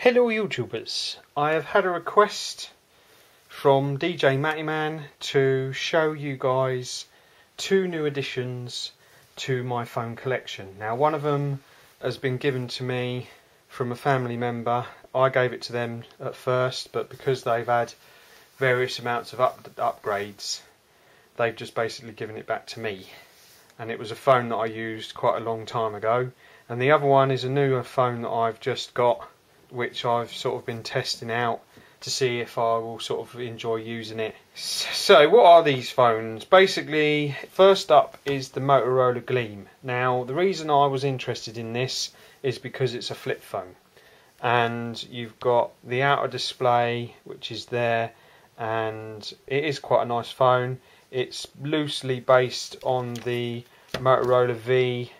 Hello YouTubers, I have had a request from DJ Mattyman to show you guys two new additions to my phone collection. Now one of them has been given to me from a family member. I gave it to them at first, but because they've had various amounts of upgrades, they've just basically given it back to me. And it was a phone that I used quite a long time ago. And the other one is a newer phone that I've just got, which I've sort of been testing out to see if I will sort of enjoy using it. So what are these phones? Basically, first up is the Motorola Gleam. Now the reason I was interested in this is because it's a flip phone, and you've got the outer display which is there, and it is quite a nice phone. It's loosely based on the Motorola V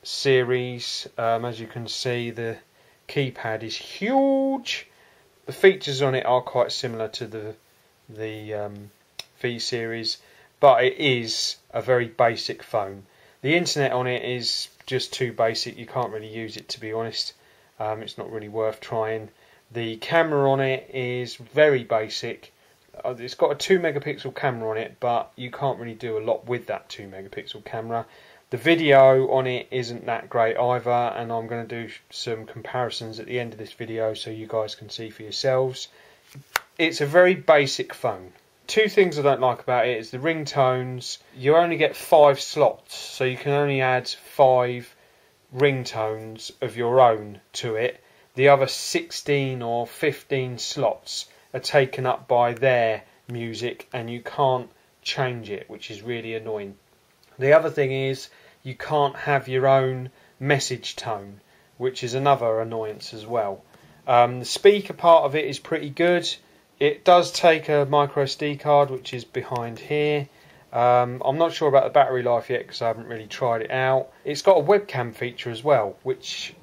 series. As you can see, the keypad is huge. The features on it are quite similar to the V series, but it is a very basic phone. The internet on it is just too basic. You can't really use it, to be honest. It's not really worth trying. The camera on it is very basic. It's got a 2 megapixel camera on it, but you can't really do a lot with that 2 megapixel camera. The video on it isn't that great either, and I'm going to do some comparisons at the end of this video so you guys can see for yourselves. It's a very basic phone. Two things I don't like about it is the ringtones. You only get 5 slots, so you can only add 5 ringtones of your own to it. The other 16 or 15 slots are taken up by their music, and you can't change it, which is really annoying. The other thing is you can't have your own message tone, which is another annoyance as well. The speaker part of it is pretty good. It does take a micro SD card, which is behind here. I'm not sure about the battery life yet because I haven't really tried it out. It's got a webcam feature as well, which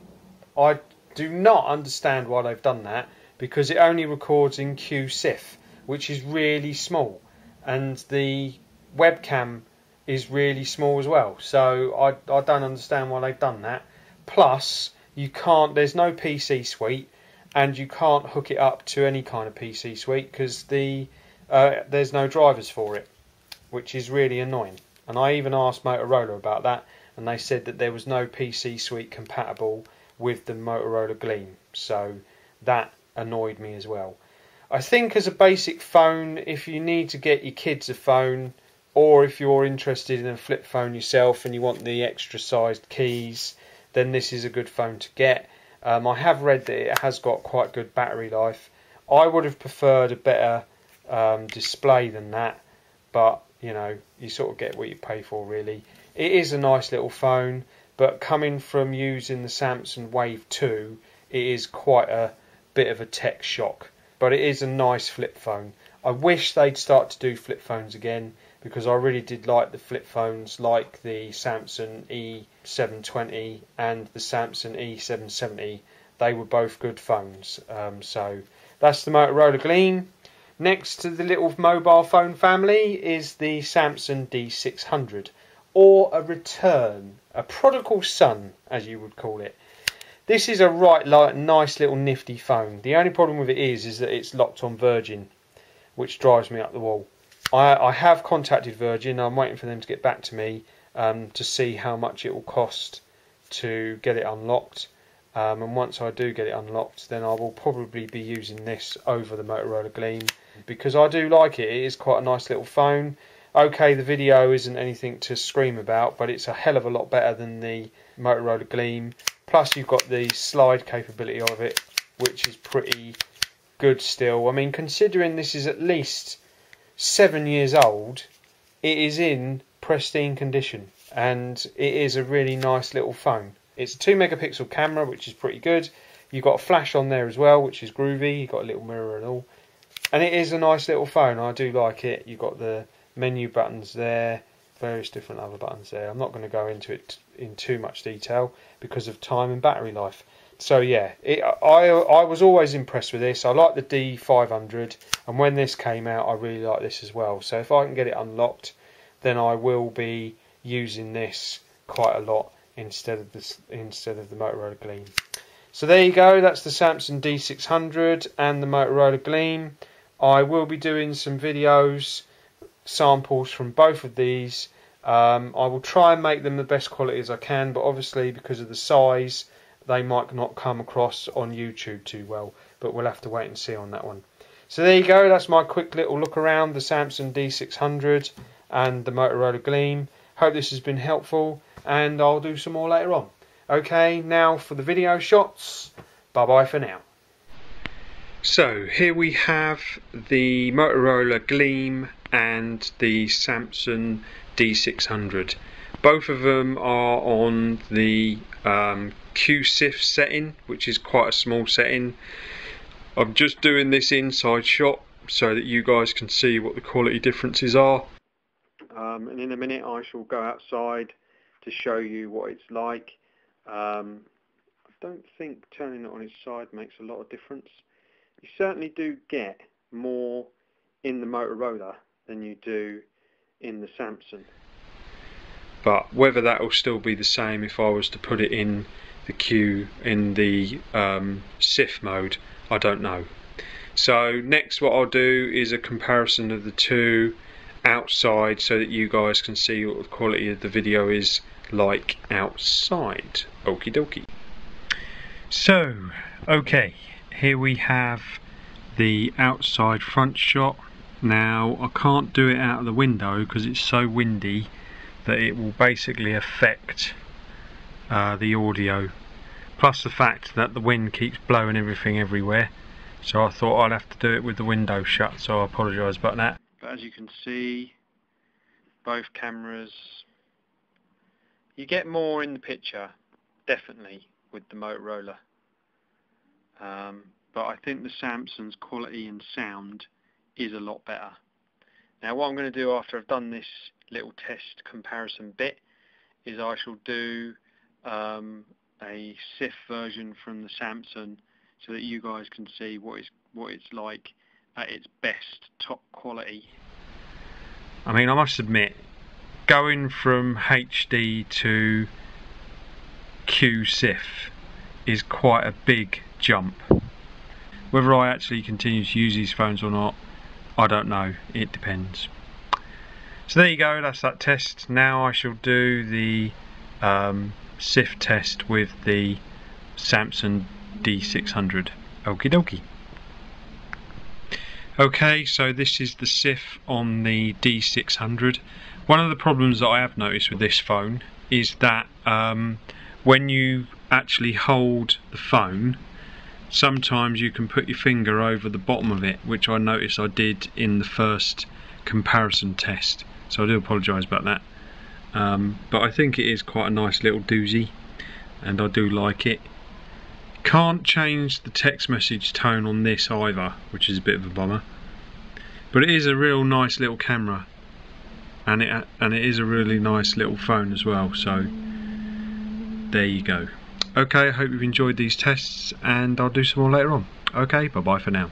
I do not understand why they've done that, because it only records in QSIF, which is really small, and the webcam is really small as well, so I don't understand why they've done that. Plus you can't, there's no PC suite, and you can't hook it up to any kind of PC suite because there's no drivers for it, which is really annoying. And I even asked Motorola about that, and they said that there was no PC suite compatible with the Motorola Gleam, so that annoyed me as well. I think as a basic phone, if you need to get your kids a phone, or if you're interested in a flip phone yourself and you want the extra sized keys, then this is a good phone to get. I have read that it has got quite good battery life. I would have preferred a better display than that, but you know, you sort of get what you pay for really. It is a nice little phone, but coming from using the Samsung Wave 2, it is quite a bit of a tech shock, but it is a nice flip phone. I wish they'd start to do flip phones again, because I really did like the flip phones like the Samsung E720 and the Samsung E770. They were both good phones. So that's the Motorola Gleam. Next to the little mobile phone family is the Samsung D600, or a return, a prodigal son as you would call it. This is a nice little nifty phone. The only problem with it is that it's locked on Virgin, which drives me up the wall. I have contacted Virgin. I'm waiting for them to get back to me to see how much it will cost to get it unlocked. And once I do get it unlocked, then I will probably be using this over the Motorola Gleam, because I do like it. It is quite a nice little phone. Okay, the video isn't anything to scream about, but it's a hell of a lot better than the Motorola Gleam. Plus you've got the slide capability of it, which is pretty good still. I mean, considering this is at least 7 years old, it is in pristine condition, and it is a really nice little phone. It's a 2 megapixel camera, which is pretty good. You've got a flash on there as well, which is groovy. You've got a little mirror and all, and it is a nice little phone. I do like it. You've got the menu buttons there, various different other buttons there. I'm not going to go into it in too much detail because of time and battery life. So yeah, I was always impressed with this. I like the D500, and when this came out I really like this as well. So if I can get it unlocked, then I will be using this quite a lot instead of the Motorola Gleam. So there you go, that's the Samsung D600 and the Motorola Gleam. I will be doing some videos, samples from both of these. I will try and make them the best quality as I can, but obviously because of the size they might not come across on YouTube too well, but we'll have to wait and see on that one. So there you go, that's my quick little look around the Samsung D600 and the Motorola Gleam. Hope this has been helpful, and I'll do some more later on. Okay, now for the video shots. Bye bye for now. So here we have the Motorola Gleam and the Samsung D600. Both of them are on the QSIF setting, which is quite a small setting. I'm just doing this inside shot so that you guys can see what the quality differences are. And in a minute I shall go outside to show you what it's like. I don't think turning it on its side makes a lot of difference. You certainly do get more in the Motorola than you do in the Samsung. But whether that will still be the same if I was to put it in the SIF mode, I don't know. So next what I'll do is a comparison of the two outside so that you guys can see what the quality of the video is like outside. Okie dokie. So, okay, here we have the outside front shot. Now I can't do it out of the window because it's so windy that it will basically affect the audio, plus the fact that the wind keeps blowing everything everywhere, so I thought I'd have to do it with the window shut, so I apologise about that. But as you can see, both cameras, you get more in the picture, definitely, with the Motorola. But I think the Samsung's quality and sound is a lot better. Now what I'm going to do after I've done this little test comparison bit is I shall do a SIF version from the Samsung so that you guys can see what it's like at its best, top quality. I mean, I must admit, going from HD to QSIF is quite a big jump. Whether I actually continue to use these phones or not, I don't know, it depends. So there you go, that's that test. Now I shall do the SIF test with the Samsung D600. Okie dokie. Okay, so this is the SIF on the D600. One of the problems that I have noticed with this phone is that when you actually hold the phone, sometimes you can put your finger over the bottom of it, which I noticed I did in the first comparison test, so I do apologise about that. But I think it is quite a nice little doozy, and I do like it. Can't change the text message tone on this either, which is a bit of a bummer, but it is a real nice little camera, and it is a really nice little phone as well, so there you go. Okay, I hope you've enjoyed these tests, and I'll do some more later on. Okay, bye bye for now.